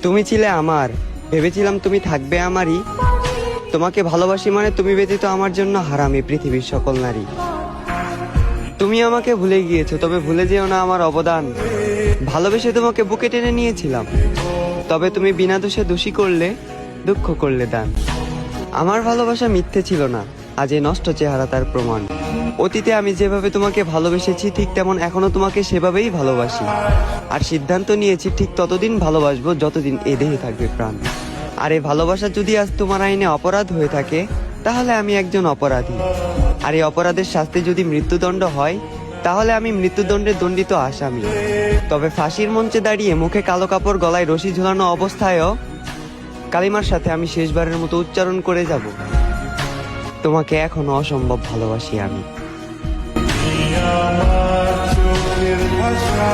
তুমি ছিলে আমার, ভেবেছিলাম তুমি থাকবে আমারই। তোমাকে ভালোবাসি মানে তুমি ব্যতীত আমার জন্য হারামি পৃথিবীর সকল নারী। তুমি আমাকে ভুলে গিয়েছো, তবে ভুলে যেও না আমার অবদান। ভালোবেসে তোমাকে বুকে টেনে নিয়েছিলাম, তবে তুমি বিনা দোষে দোষী করলে, দুঃখ করলে দান। আমার ভালোবাসা মিথ্যে ছিল না, আজ এই নষ্ট চেহারা তার প্রমাণ। অতীতে আমি যেভাবে তোমাকে ভালোবেসেছি ঠিক তেমন এখনো তোমাকে সেভাবেই ভালোবাসি। আর সিদ্ধান্ত নিয়েছি ঠিক ততদিন ভালোবাসবো যতদিন এ দেহে থাকবে প্রাণ। আর এই ভালোবাসা যদি আজ তোমার আইনে অপরাধ হয়ে থাকে, তাহলে আমি একজন অপরাধী। আর এই অপরাধের শাস্তি যদি মৃত্যুদণ্ড হয়, তাহলে আমি মৃত্যুদণ্ডে দণ্ডিত আসামি। তবে ফাঁসির মঞ্চে দাঁড়িয়ে মুখে কালো কাপড়, গলায় রশি ঝুলানো অবস্থায়ও কালিমার সাথে আমি শেষবারের মতো উচ্চারণ করে যাব, তোমাকে এখনো অসম্ভব ভালোবাসি আমি। আমার চোখের ভাষা